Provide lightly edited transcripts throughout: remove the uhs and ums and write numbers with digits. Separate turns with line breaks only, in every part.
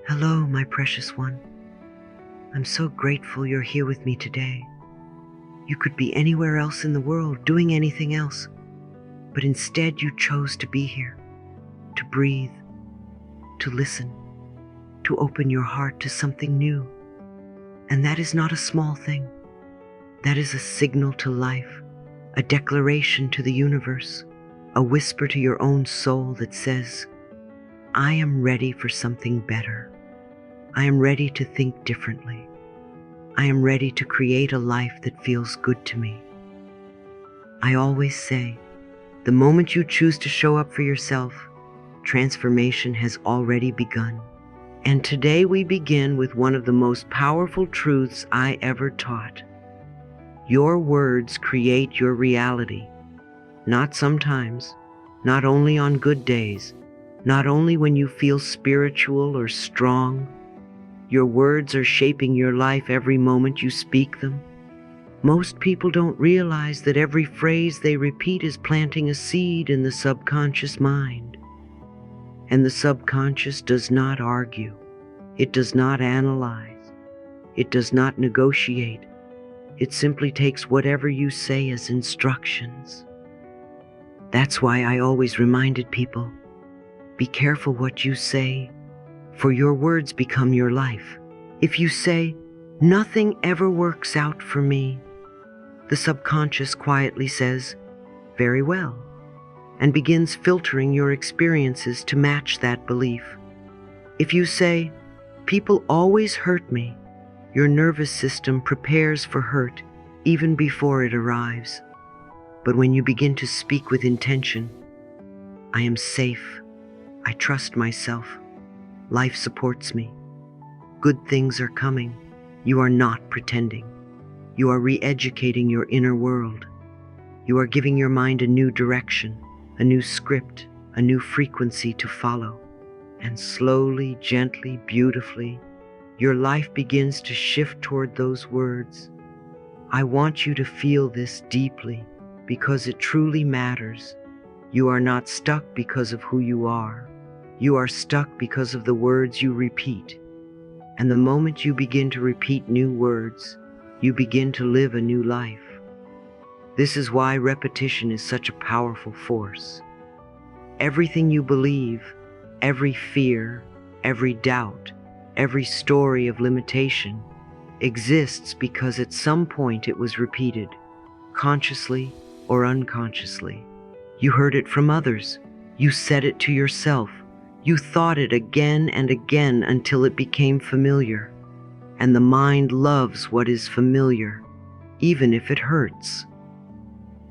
Hello, my precious one. I'm so grateful you're here with me today. You could be anywhere else in the world, doing anything else, but instead you chose to be here, to breathe, to listen, to open your heart to something new. And that is not a small thing. That is a signal to life, a declaration to the universe, a whisper to your own soul that says, I am ready for something better. I am ready to think differently. I am ready to create a life that feels good to me. I always say, the moment you choose to show up for yourself, transformation has already begun. And today we begin with one of the most powerful truths I ever taught. Your words create your reality. Not sometimes, not only on good days, not only when you feel spiritual or strong. Your words are shaping your life every moment you speak them. Most people don't realize that every phrase they repeat is planting a seed in the subconscious mind. And the subconscious does not argue. It does not analyze. It does not negotiate. It simply takes whatever you say as instructions. That's why I always reminded people, be careful what you say, for your words become your life. If you say, nothing ever works out for me, the subconscious quietly says, very well, and begins filtering your experiences to match that belief. If you say, people always hurt me, your nervous system prepares for hurt even before it arrives. But when you begin to speak with intention, I am safe, I trust myself, life supports me, good things are coming, you are not pretending. You are re-educating your inner world. You are giving your mind a new direction, a new script, a new frequency to follow. And slowly, gently, beautifully, your life begins to shift toward those words. I want you to feel this deeply because it truly matters. You are not stuck because of who you are. You are stuck because of the words you repeat. And the moment you begin to repeat new words, you begin to live a new life. This is why repetition is such a powerful force. Everything you believe, every fear, every doubt, every story of limitation exists because at some point it was repeated, consciously or unconsciously. You heard it from others. You said it to yourself. You thought it again and again until it became familiar. And the mind loves what is familiar, even if it hurts.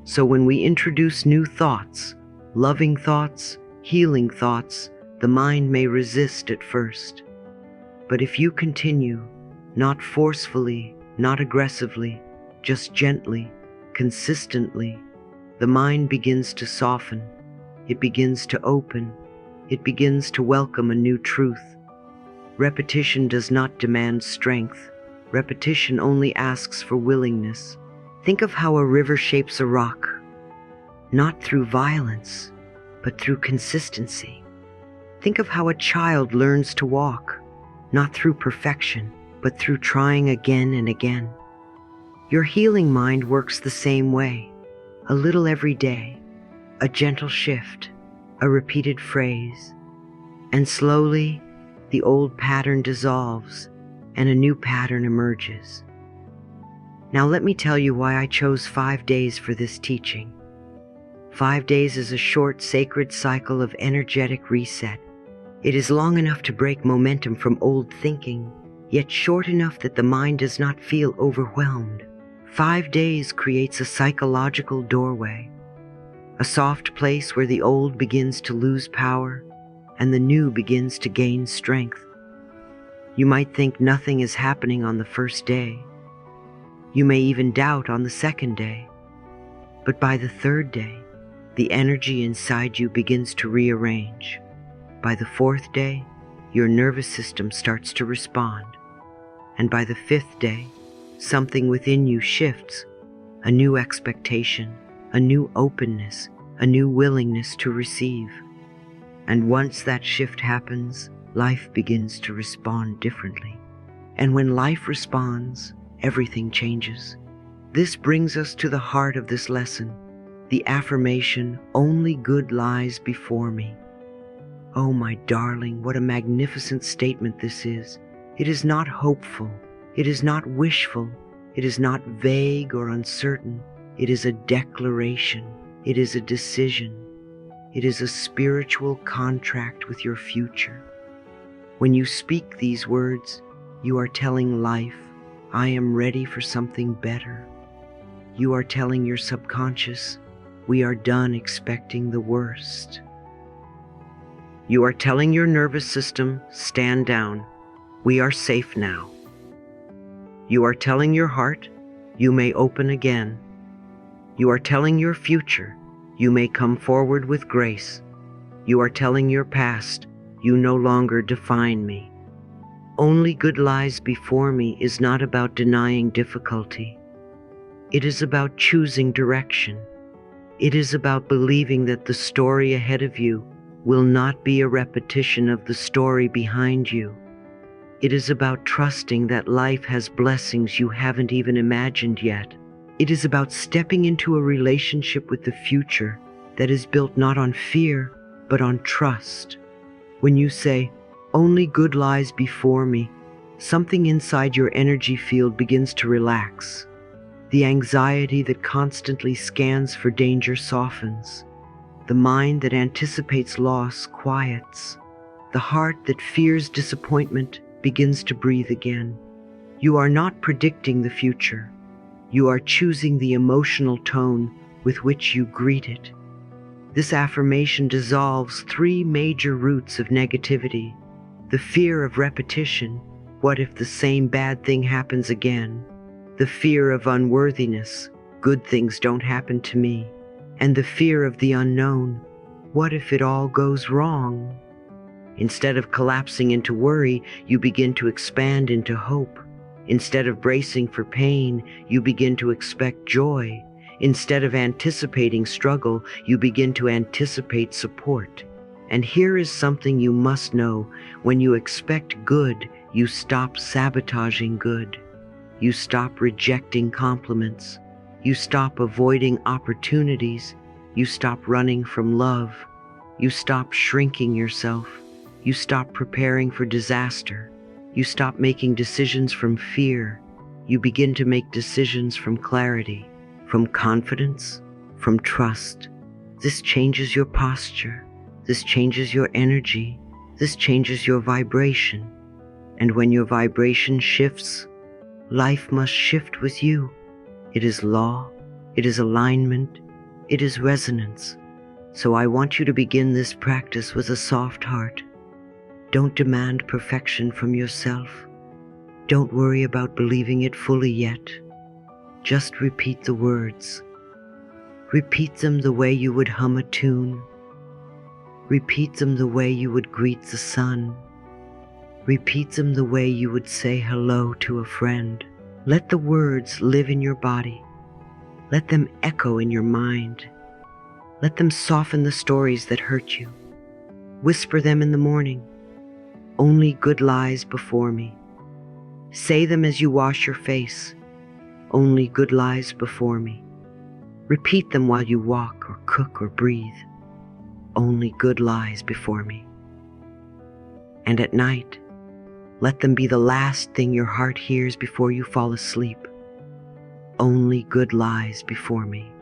So when we introduce new thoughts, loving thoughts, healing thoughts, the mind may resist at first. But if you continue, not forcefully, not aggressively, just gently, consistently, the mind begins to soften. It begins to open. It begins to welcome a new truth. Repetition does not demand strength. Repetition only asks for willingness. Think of how a river shapes a rock, not through violence, but through consistency. Think of how a child learns to walk, not through perfection, but through trying again and again. Your healing mind works the same way. A little every day, a gentle shift, a repeated phrase, and slowly the old pattern dissolves and a new pattern emerges. Now let me tell you why I chose 5 days for this teaching. 5 days is a short sacred cycle of energetic reset. It is long enough to break momentum from old thinking, yet short enough that the mind does not feel overwhelmed. 5 days creates a psychological doorway, a soft place where the old begins to lose power and the new begins to gain strength. You might think nothing is happening on the first day. You may even doubt on the second day. But by the third day, the energy inside you begins to rearrange. By the fourth day, your nervous system starts to respond. And by the fifth day, something within you shifts, a new expectation, a new openness, a new willingness to receive. And once that shift happens, life begins to respond differently. And when life responds, everything changes. This brings us to the heart of this lesson, the affirmation, "Only good lies before me." Oh, my darling, what a magnificent statement this is. It is not hopeful. It is not wishful. It is not vague or uncertain. It is a declaration. It is a decision. It is a spiritual contract with your future. When you speak these words, you are telling life, "I am ready for something better." You are telling your subconscious, "We are done expecting the worst." You are telling your nervous system, "Stand down. We are safe now." You are telling your heart, "You may open again." You are telling your future, "You may come forward with grace." You are telling your past, "You no longer define me." Only good lies before me is not about denying difficulty. It is about choosing direction. It is about believing that the story ahead of you will not be a repetition of the story behind you. It is about trusting that life has blessings you haven't even imagined yet. It is about stepping into a relationship with the future that is built not on fear, but on trust. When you say, "Only good lies before me," something inside your energy field begins to relax. The anxiety that constantly scans for danger softens. The mind that anticipates loss quiets. The heart that fears disappointment begins to breathe again. You are not predicting the future. You are choosing the emotional tone with which you greet it. This affirmation dissolves three major roots of negativity: the fear of repetition, "What if the same bad thing happens again?" The fear of unworthiness, "Good things don't happen to me." And the fear of the unknown, "What if it all goes wrong?" Instead of collapsing into worry, you begin to expand into hope. Instead of bracing for pain, you begin to expect joy. Instead of anticipating struggle, you begin to anticipate support. And here is something you must know: when you expect good, you stop sabotaging good. You stop rejecting compliments. You stop avoiding opportunities. You stop running from love. You stop shrinking yourself. You stop preparing for disaster. You stop making decisions from fear. You begin to make decisions from clarity, from confidence, from trust. This changes your posture. This changes your energy. This changes your vibration. And when your vibration shifts, life must shift with you. It is law. It is alignment. It is resonance. So I want you to begin this practice with a soft heart. Don't demand perfection from yourself. Don't worry about believing it fully yet. Just repeat the words. Repeat them the way you would hum a tune. Repeat them the way you would greet the sun. Repeat them the way you would say hello to a friend. Let the words live in your body. Let them echo in your mind. Let them soften the stories that hurt you. Whisper them in the morning. "Only good lies before me." Say them as you wash your face. "Only good lies before me." Repeat them while you walk or cook or breathe. "Only good lies before me." And at night, let them be the last thing your heart hears before you fall asleep. "Only good lies before me."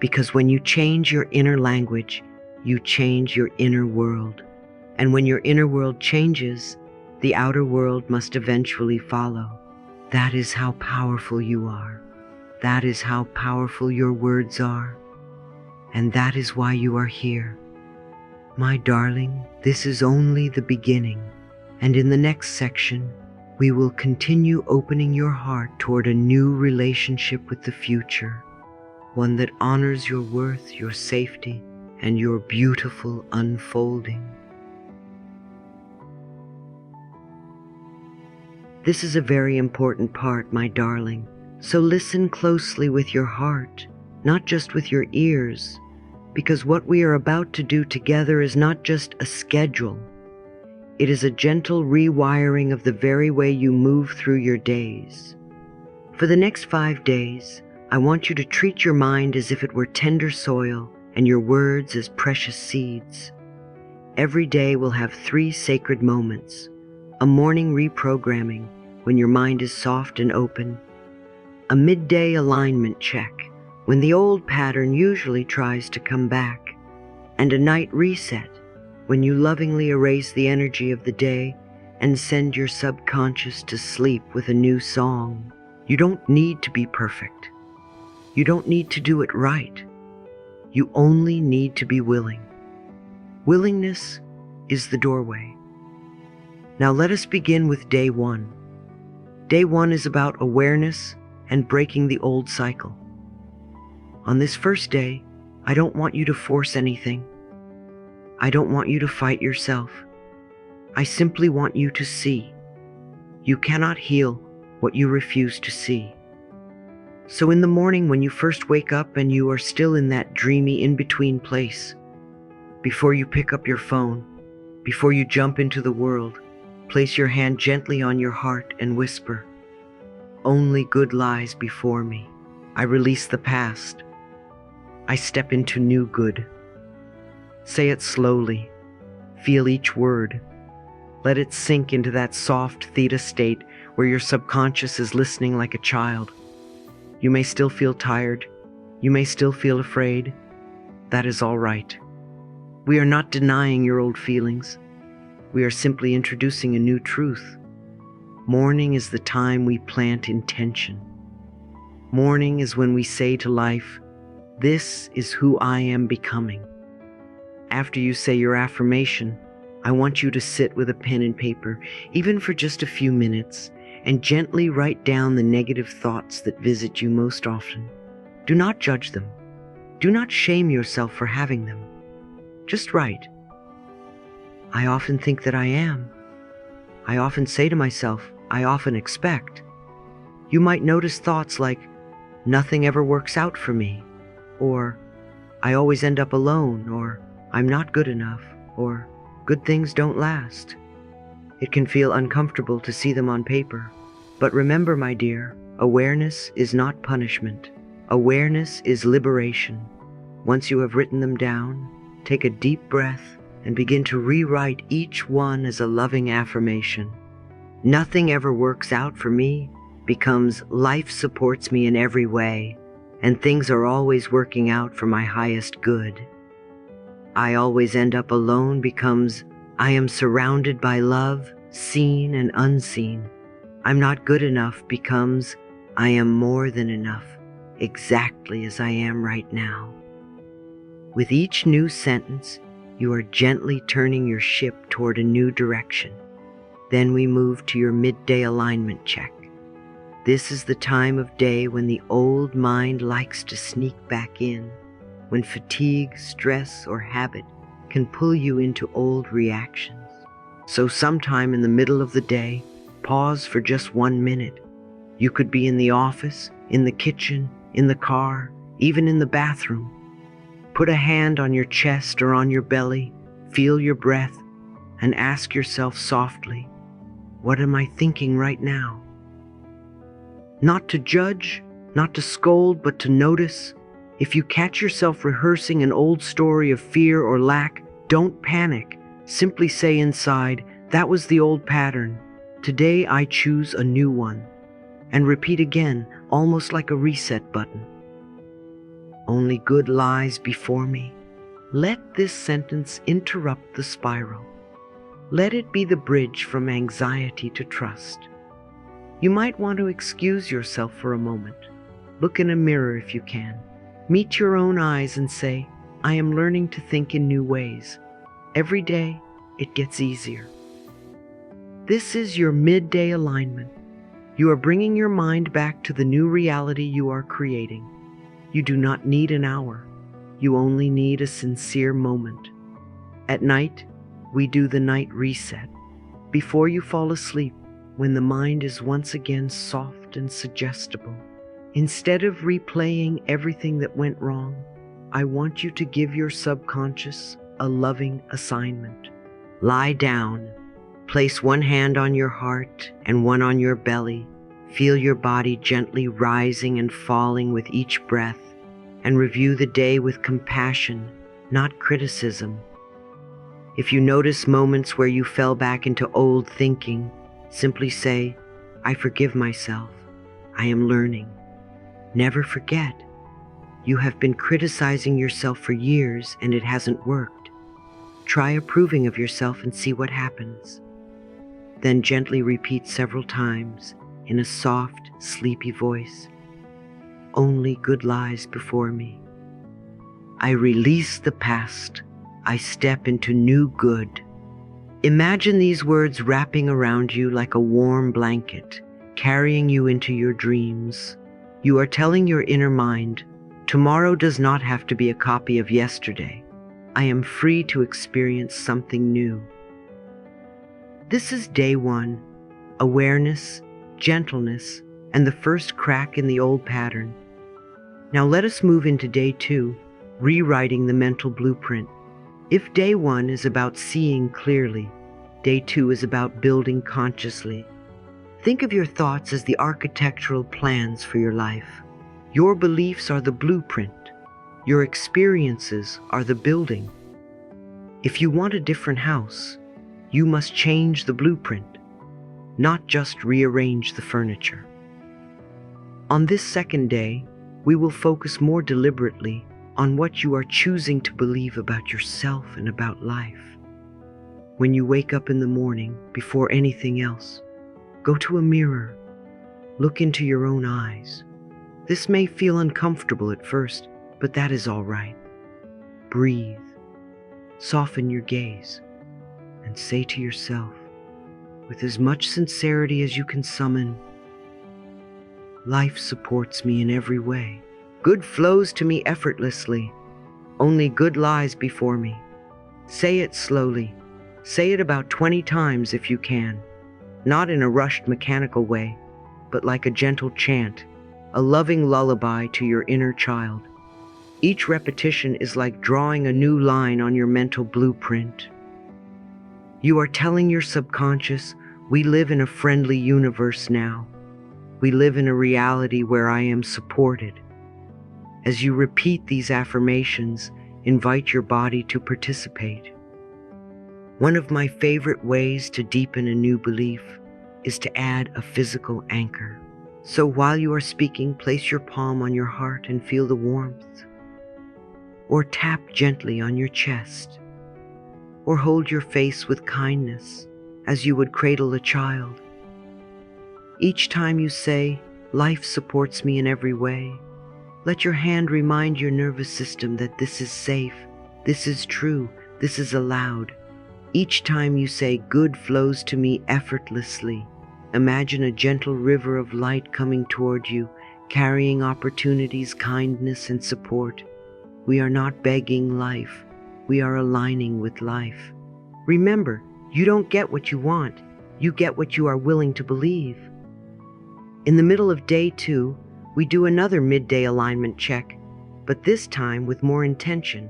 Because when you change your inner language, you change your inner world. And when your inner world changes, the outer world must eventually follow. That is how powerful you are. That is how powerful your words are. And that is why you are here. My darling, this is only the beginning. And in the next section, we will continue opening your heart toward a new relationship with the future. One that honors your worth, your safety, and your beautiful unfolding. This is a very important part, my darling. So listen closely with your heart, not just with your ears, because what we are about to do together is not just a schedule. It is a gentle rewiring of the very way you move through your days. For the next 5 days, I want you to treat your mind as if it were tender soil and your words as precious seeds. Every day will have 3 sacred moments: a morning reprogramming, when your mind is soft and open; a midday alignment check, when the old pattern usually tries to come back; and a night reset, when you lovingly erase the energy of the day and send your subconscious to sleep with a new song. You don't need to be perfect. You don't need to do it right. You only need to be willing. Willingness is the doorway. Now let us begin with day 1. Day 1 is about awareness and breaking the old cycle. On this first day, I don't want you to force anything. I don't want you to fight yourself. I simply want you to see. You cannot heal what you refuse to see. So in the morning, when you first wake up and you are still in that dreamy in-between place, before you pick up your phone, before you jump into the world, place your hand gently on your heart and whisper, "Only good lies before me. I release the past. I step into new good." Say it slowly. Feel each word. Let it sink into that soft theta state where your subconscious is listening like a child. You may still feel tired. You may still feel afraid. That is all right. We are not denying your old feelings. We are simply introducing a new truth. Morning is the time we plant intention. Morning is when we say to life, "This is who I am becoming." After you say your affirmation, I want you to sit with a pen and paper, even for just a few minutes, and gently write down the negative thoughts that visit you most often. Do not judge them. Do not shame yourself for having them. Just write, "I often think that I am. I often say to myself, I often expect." You might notice thoughts like, "Nothing ever works out for me," or "I always end up alone," or "I'm not good enough," or "Good things don't last." It can feel uncomfortable to see them on paper. But remember, my dear, awareness is not punishment. Awareness is liberation. Once you have written them down, take a deep breath and begin to rewrite each one as a loving affirmation. "Nothing ever works out for me" becomes "Life supports me in every way, and things are always working out for my highest good." "I always end up alone" becomes "I am surrounded by love, seen and unseen." "I'm not good enough" becomes "I am more than enough, exactly as I am right now." With each new sentence, you are gently turning your ship toward a new direction. Then we move to your midday alignment check. This is the time of day when the old mind likes to sneak back in, when fatigue, stress, or habit can pull you into old reactions. So sometime in the middle of the day, pause for just 1 minute. You could be in the office, in the kitchen, in the car, even in the bathroom. Put a hand on your chest or on your belly, feel your breath, and ask yourself softly, "What am I thinking right now?" Not to judge, not to scold, but to notice. If you catch yourself rehearsing an old story of fear or lack, don't panic. Simply say inside, "That was the old pattern. Today I choose a new one." And repeat again, almost like a reset button. "Only good lies before me." Let this sentence interrupt the spiral. Let it be the bridge from anxiety to trust. You might want to excuse yourself for a moment. Look in a mirror if you can. Meet your own eyes and say, "I am learning to think in new ways." Every day, it gets easier. This is your midday alignment. You are bringing your mind back to the new reality you are creating. You do not need an hour. You only need a sincere moment. At night, we do the night reset. Before you fall asleep, when the mind is once again soft and suggestible, instead of replaying everything that went wrong, I want you to give your subconscious a loving assignment. Lie down, Place one hand on your heart and one on your belly. Feel your body gently rising and falling with each breath, and review the day with compassion, not criticism. If you notice moments where you fell back into old thinking, simply say, "I forgive myself. I am learning." Never forget, you have been criticizing yourself for years and it hasn't worked. Try approving of yourself and see what happens. Then gently repeat several times in a soft, sleepy voice, "Only good lies before me. I release the past. I step into new good." Imagine these words wrapping around you like a warm blanket, carrying you into your dreams. You are telling your inner mind, tomorrow does not have to be a copy of yesterday. I am free to experience something new. This is day 1, awareness, gentleness, and the first crack in the old pattern. Now let us move into day 2, rewriting the mental blueprint. If day 1 is about seeing clearly, day 2 is about building consciously. Think of your thoughts as the architectural plans for your life. Your beliefs are the blueprint. Your experiences are the building. If you want a different house, you must change the blueprint, not just rearrange the furniture. On this second day, we will focus more deliberately on what you are choosing to believe about yourself and about life. When you wake up in the morning, before anything else, go to a mirror. Look into your own eyes. This may feel uncomfortable at first, but that is all right. Breathe. Soften your gaze and say to yourself, with as much sincerity as you can summon, "Life supports me in every way. Good flows to me effortlessly. Only good lies before me." Say it slowly. Say it about 20 times if you can. Not in a rushed mechanical way, but like a gentle chant, a loving lullaby to your inner child. Each repetition is like drawing a new line on your mental blueprint. You are telling your subconscious, we live in a friendly universe now. We live in a reality where I am supported. As you repeat these affirmations, invite your body to participate. One of my favorite ways to deepen a new belief is to add a physical anchor. So while you are speaking, place your palm on your heart and feel the warmth. Or tap gently on your chest. Or hold your face with kindness as you would cradle a child. Each time you say, "Life supports me in every way," let your hand remind your nervous system that this is safe, this is true, this is allowed. Each time you say, "Good flows to me effortlessly," imagine a gentle river of light coming toward you, carrying opportunities, kindness, and support. We are not begging life. We are aligning with life. Remember, you don't get what you want. You get what you are willing to believe. In the middle of day 2, we do another midday alignment check, but this time with more intention.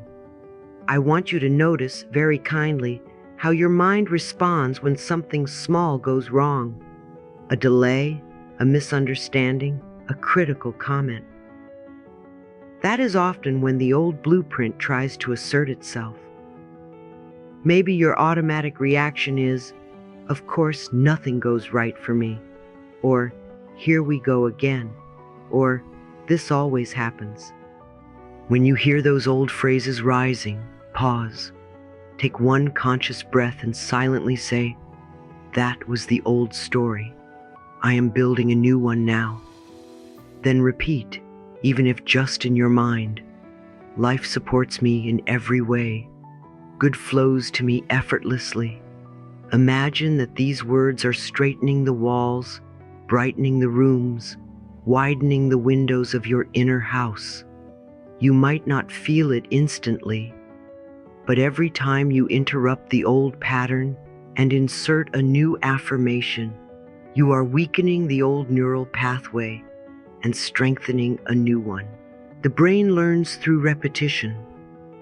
I want you to notice very kindly how your mind responds when something small goes wrong. A delay, a misunderstanding, a critical comment. That is often when the old blueprint tries to assert itself. Maybe your automatic reaction is, "Of course, nothing goes right for me," or "Here we go again," or "This always happens." When you hear those old phrases rising, pause. Take one conscious breath and silently say, "That was the old story. I am building a new one now." Then repeat, even if just in your mind, "Life supports me in every way. Good flows to me effortlessly." Imagine that these words are straightening the walls, brightening the rooms, widening the windows of your inner house. You might not feel it instantly, but every time you interrupt the old pattern and insert a new affirmation, you are weakening the old neural pathway and strengthening a new one. The brain learns through repetition.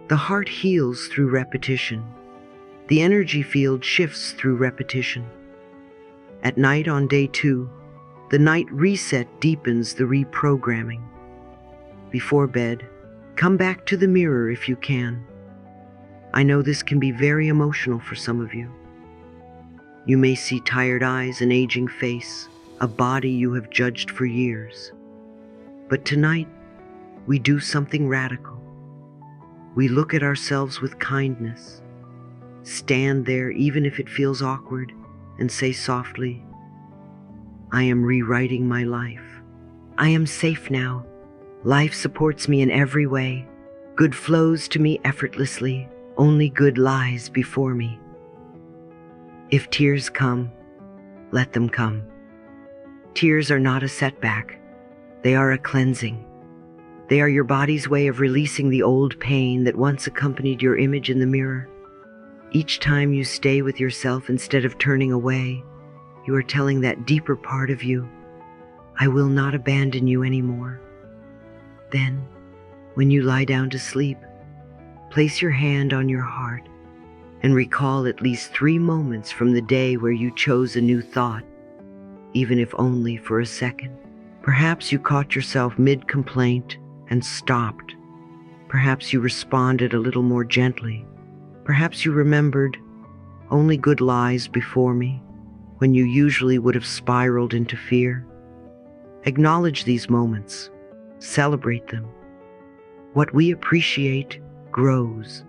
The heart heals through repetition. The energy field shifts through repetition. At night on day 2, the night reset deepens the reprogramming. Before bed, come back to the mirror if you can. I know this can be very emotional for some of you. You may see tired eyes, an aging face, a body you have judged for years. But tonight, we do something radical. We look at ourselves with kindness, stand there even if it feels awkward, and say softly, I am rewriting my life. I am safe now. Life supports me in every way. Good flows to me effortlessly. Only good lies before me. If tears come, let them come. Tears are not a setback. They are a cleansing. They are your body's way of releasing the old pain that once accompanied your image in the mirror. Each time you stay with yourself instead of turning away, you are telling that deeper part of you, I will not abandon you anymore. Then, when you lie down to sleep, place your hand on your heart and recall at least 3 moments from the day where you chose a new thought, even if only for a second. Perhaps you caught yourself mid-complaint and stopped. Perhaps you responded a little more gently. Perhaps you remembered, only good lies before me, when you usually would have spiraled into fear. Acknowledge these moments. Celebrate them. What we appreciate grows.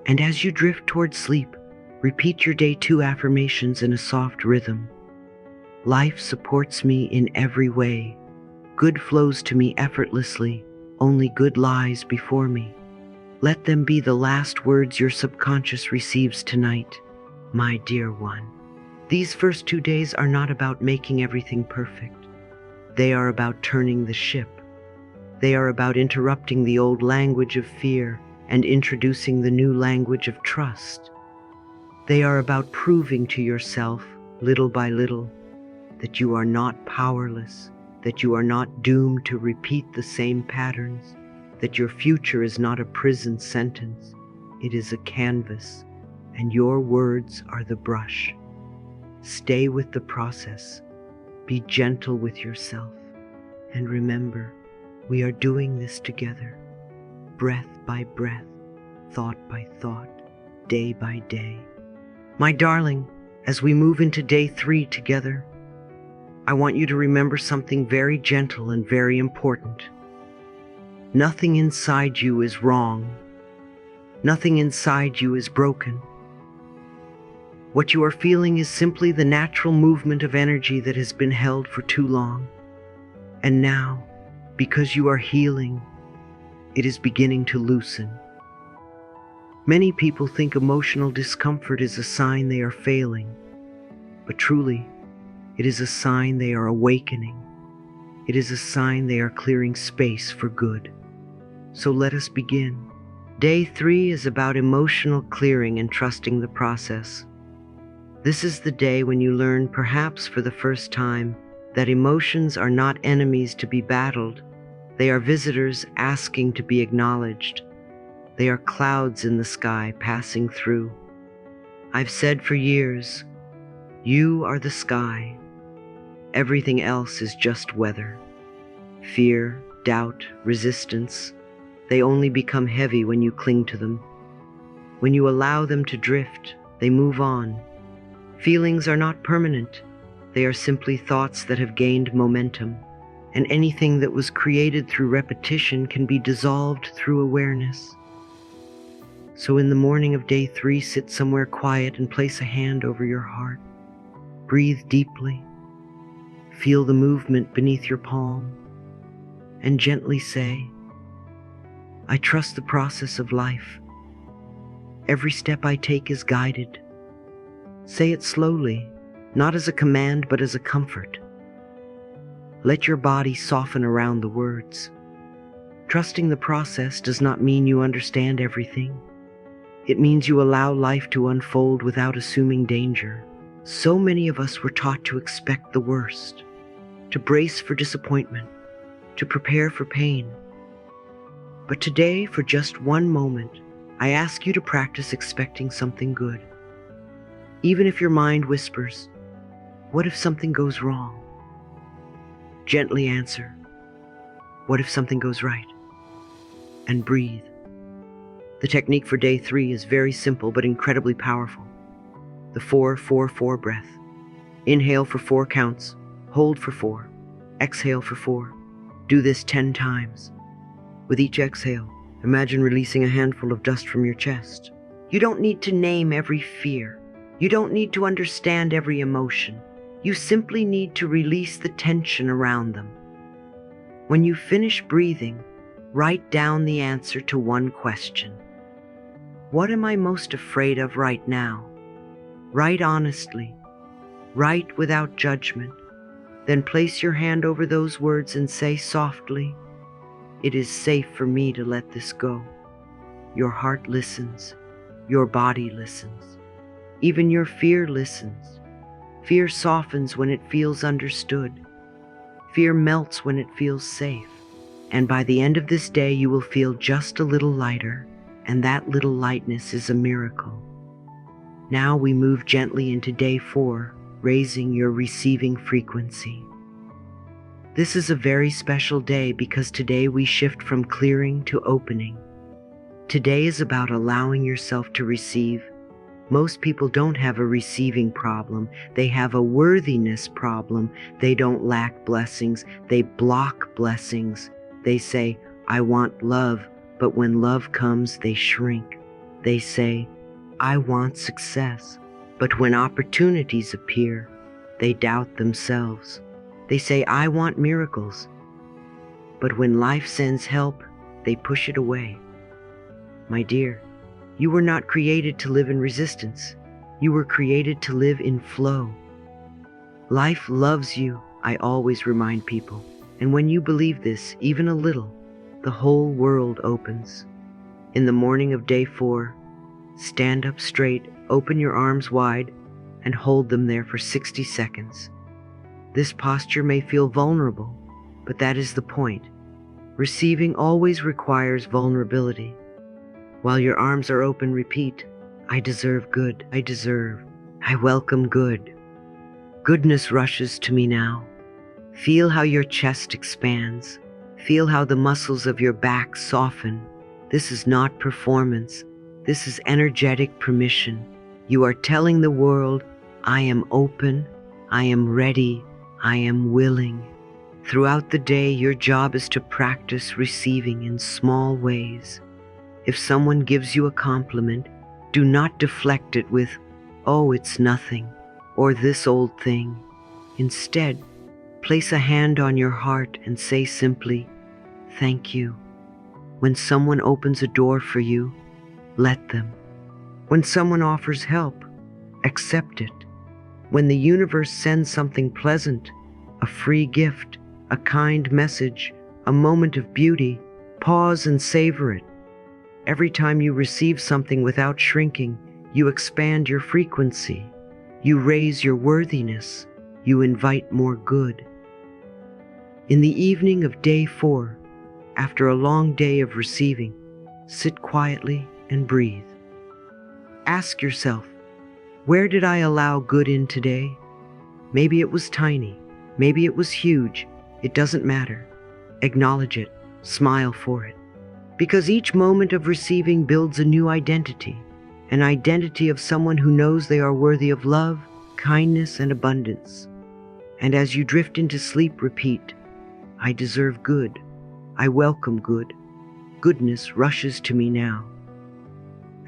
And as you drift toward sleep, repeat your day 2 affirmations in a soft rhythm. Life supports me in every way. Good flows to me effortlessly. Only good lies before me. Let them be the last words your subconscious receives tonight, my dear one. These first 2 days are not about making everything perfect. They are about turning the ship. They are about interrupting the old language of fear and introducing the new language of trust. They are about proving to yourself, little by little, that you are not powerless, that you are not doomed to repeat the same patterns, that your future is not a prison sentence, it is a canvas, and your words are the brush. Stay with the process, be gentle with yourself, and remember, we are doing this together, breath by breath, thought by thought, day by day. My darling, as we move into day 3 together, I want you to remember something very gentle and very important. Nothing inside you is wrong. Nothing inside you is broken. What you are feeling is simply the natural movement of energy that has been held for too long. And now, because you are healing, it is beginning to loosen. Many people think emotional discomfort is a sign they are failing, but truly, it is a sign they are awakening. It is a sign they are clearing space for good. So let us begin. Day 3 is about emotional clearing and trusting the process. This is the day when you learn, perhaps for the first time, that emotions are not enemies to be battled. They are visitors asking to be acknowledged. They are clouds in the sky passing through. I've said for years, you are the sky. Everything else is just weather. Fear, doubt, resistance, they only become heavy when you cling to them. When you allow them to drift, they move on. Feelings are not permanent. They are simply thoughts that have gained momentum. And anything that was created through repetition can be dissolved through awareness. So in the morning of day 3, sit somewhere quiet and place a hand over your heart. Breathe deeply. Feel the movement beneath your palm. And gently say, I trust the process of life. Every step I take is guided. Say it slowly, not as a command but as a comfort. Let your body soften around the words. Trusting the process does not mean you understand everything. It means you allow life to unfold without assuming danger. So many of us were taught to expect the worst, to brace for disappointment, to prepare for pain. But today, for just one moment, I ask you to practice expecting something good. Even if your mind whispers, "What if something goes wrong?" Gently answer, "What if something goes right?" And breathe. The technique for day 3 is very simple but incredibly powerful. The 4-4-4 breath. Inhale for 4 counts, hold for 4, exhale for 4. Do this 10 times. With each exhale, imagine releasing a handful of dust from your chest. You don't need to name every fear. You don't need to understand every emotion. You simply need to release the tension around them. When you finish breathing, write down the answer to one question. What am I most afraid of right now? Write honestly. Write without judgment. Then place your hand over those words and say softly, "It is safe for me to let this go." Your heart listens. Your body listens. Even your fear listens. Fear softens when it feels understood. Fear melts when it feels safe. And by the end of this day, you will feel just a little lighter, and that little lightness is a miracle. Now we move gently into day 4, raising your receiving frequency. This is a very special day because today we shift from clearing to opening. Today is about allowing yourself to receive. Most people don't have a receiving problem. They have a worthiness problem. They don't lack blessings. They block blessings. They say, "I want love," but when love comes, they shrink. They say, "I want success," but when opportunities appear, they doubt themselves. They say, "I want miracles," but when life sends help, they push it away. My dear, you were not created to live in resistance. You were created to live in flow. Life loves you, I always remind people. And when you believe this, even a little, the whole world opens. In the morning of day 4, stand up straight, open your arms wide, and hold them there for 60 seconds. This posture may feel vulnerable, but that is the point. Receiving always requires vulnerability. While your arms are open, repeat, "I deserve good. I deserve. I welcome good. Goodness rushes to me now." Feel how your chest expands. Feel how the muscles of your back soften. This is not performance. This is energetic permission. You are telling the world, "I am open. I am ready. I am willing." Throughout the day, your job is to practice receiving in small ways. If someone gives you a compliment, do not deflect it with, "Oh, it's nothing," or "this old thing." Instead, place a hand on your heart and say simply, "Thank you." When someone opens a door for you, let them. When someone offers help, accept it. When the universe sends something pleasant, a free gift, a kind message, a moment of beauty, pause and savor it. Every time you receive something without shrinking, you expand your frequency. You raise your worthiness. You invite more good. In the evening of day 4, after a long day of receiving, sit quietly and breathe. Ask yourself, where did I allow good in today? Maybe it was tiny. Maybe it was huge. It doesn't matter. Acknowledge it. Smile for it. Because each moment of receiving builds a new identity, an identity of someone who knows they are worthy of love, kindness, and abundance. And as you drift into sleep, repeat, "I deserve good. I welcome good. Goodness rushes to me now."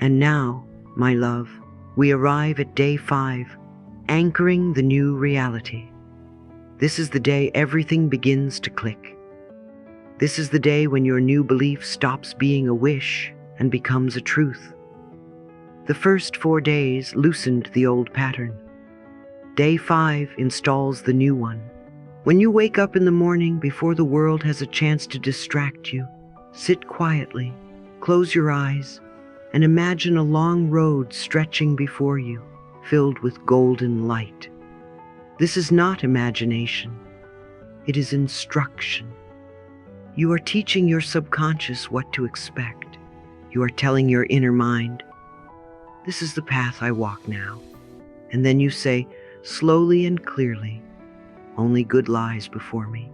And now, my love, we arrive at day 5, anchoring the new reality. This is the day everything begins to click. This is the day when your new belief stops being a wish and becomes a truth. The first 4 days loosened the old pattern. Day 5 installs the new one. When you wake up in the morning before the world has a chance to distract you, sit quietly, close your eyes, and imagine a long road stretching before you, filled with golden light. This is not imagination. It is instruction. You are teaching your subconscious what to expect. You are telling your inner mind, "This is the path I walk now." And then you say, slowly and clearly, only good lies before me.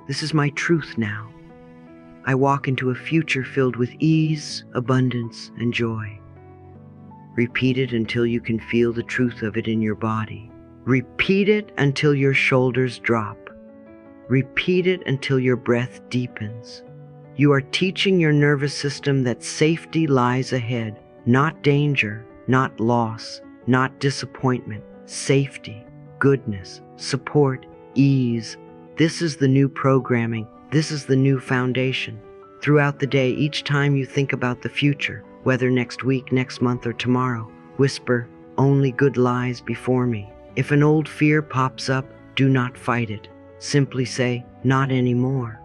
This is my truth now. I walk into a future filled with ease, abundance, and joy. Repeat it until you can feel the truth of it in your body. Repeat it until your shoulders drop. Repeat it until your breath deepens. You are teaching your nervous system that safety lies ahead, not danger, not loss, not disappointment. Safety, goodness, support, ease. This is the new programming. This is the new foundation. Throughout the day, each time you think about the future, whether next week, next month, or tomorrow, whisper, only good lies before me. If an old fear pops up, do not fight it. Simply say, not anymore.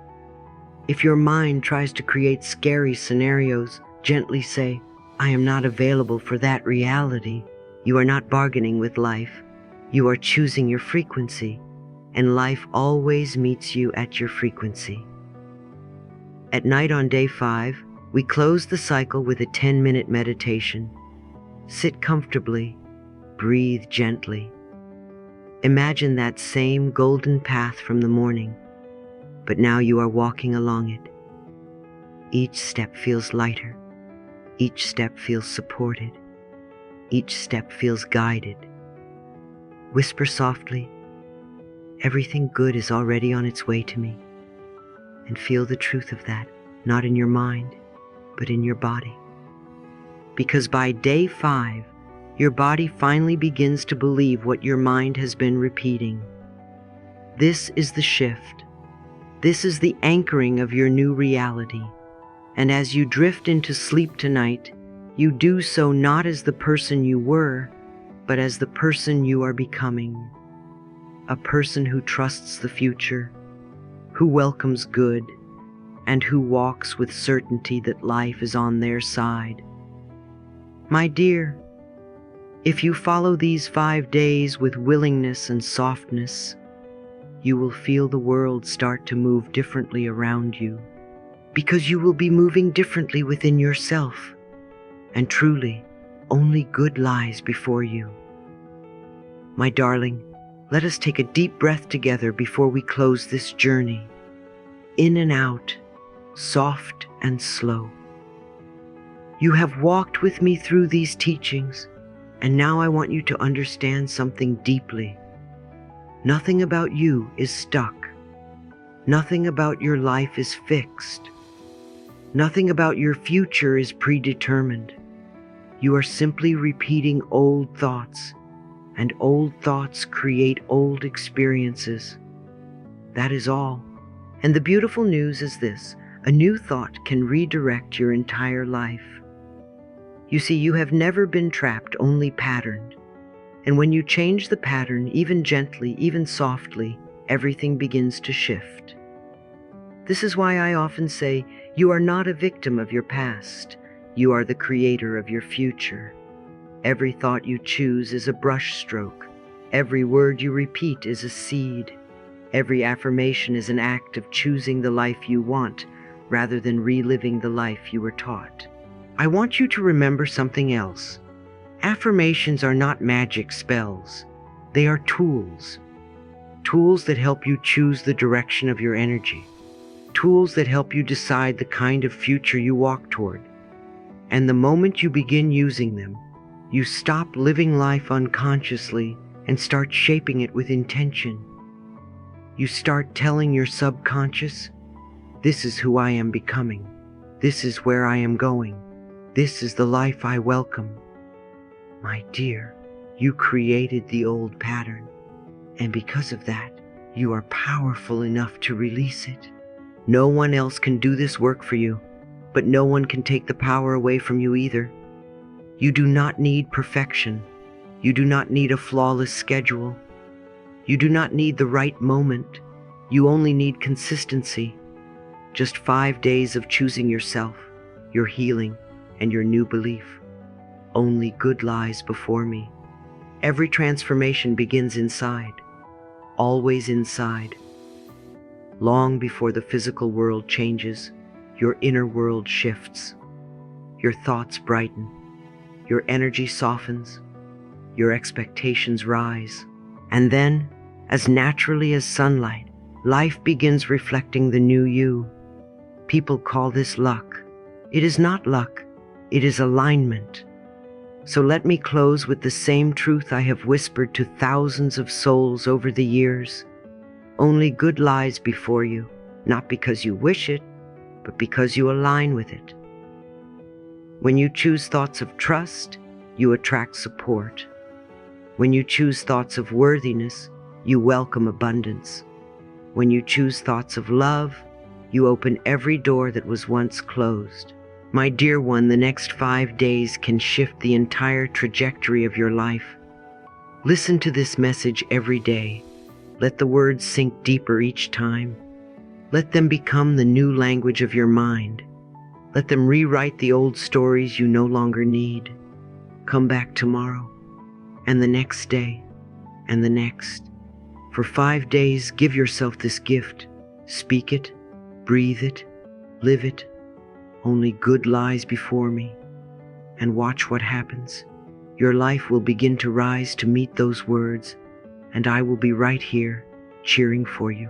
If your mind tries to create scary scenarios, gently say, I am not available for that reality. You are not bargaining with life. You are choosing your frequency, and life always meets you at your frequency. At night on day 5, we close the cycle with a 10-minute meditation. Sit comfortably, breathe gently. Imagine that same golden path from the morning, but now you are walking along it. Each step feels lighter. Each step feels supported. Each step feels guided. Whisper softly, everything good is already on its way to me. And feel the truth of that, not in your mind, but in your body. Because by day 5, your body finally begins to believe what your mind has been repeating. This is the shift. This is the anchoring of your new reality. And as you drift into sleep tonight, you do so not as the person you were, but as the person you are becoming. A person who trusts the future, who welcomes good, and who walks with certainty that life is on their side. My dear, if you follow these 5 days with willingness and softness, you will feel the world start to move differently around you, because you will be moving differently within yourself. And truly, only good lies before you. My darling, let us take a deep breath together before we close this journey. In and out, soft and slow. You have walked with me through these teachings, and now I want you to understand something deeply. Nothing about you is stuck. Nothing about your life is fixed. Nothing about your future is predetermined. You are simply repeating old thoughts, and old thoughts create old experiences. That is all. And the beautiful news is this: a new thought can redirect your entire life. You see, you have never been trapped, only patterned. And when you change the pattern, even gently, even softly, everything begins to shift. This is why I often say, you are not a victim of your past. You are the creator of your future. Every thought you choose is a brush stroke. Every word you repeat is a seed. Every affirmation is an act of choosing the life you want, rather than reliving the life you were taught. I want you to remember something else. Affirmations are not magic spells. They are tools. Tools that help you choose the direction of your energy. Tools that help you decide the kind of future you walk toward. And the moment you begin using them, you stop living life unconsciously and start shaping it with intention. You start telling your subconscious, this is who I am becoming. This is where I am going. This is the life I welcome. My dear, you created the old pattern, and because of that, you are powerful enough to release it. No one else can do this work for you, but no one can take the power away from you either. You do not need perfection. You do not need a flawless schedule. You do not need the right moment. You only need consistency. Just 5 days of choosing yourself, your healing, and your new belief. Only good lies before me. Every transformation begins inside, always inside. Long before the physical world changes, your inner world shifts. Your thoughts brighten. Your energy softens. your expectations rise. And then, as naturally as sunlight, life begins reflecting the new you. People call this luck. It is not luck, it is alignment. So let me close with the same truth I have whispered to thousands of souls over the years. Only good lies before you, not because you wish it, but because you align with it. When you choose thoughts of trust, you attract support. When you choose thoughts of worthiness, you welcome abundance. When you choose thoughts of love, you open every door that was once closed. My dear one, the next 5 days can shift the entire trajectory of your life. Listen to this message every day. Let the words sink deeper each time. Let them become the new language of your mind. Let them rewrite the old stories you no longer need. Come back tomorrow, and the next day, and the next. For 5 days, give yourself this gift. Speak it, breathe it, live it. Only good lies before me. And watch what happens. Your life will begin to rise to meet those words, and I will be right here, cheering for you.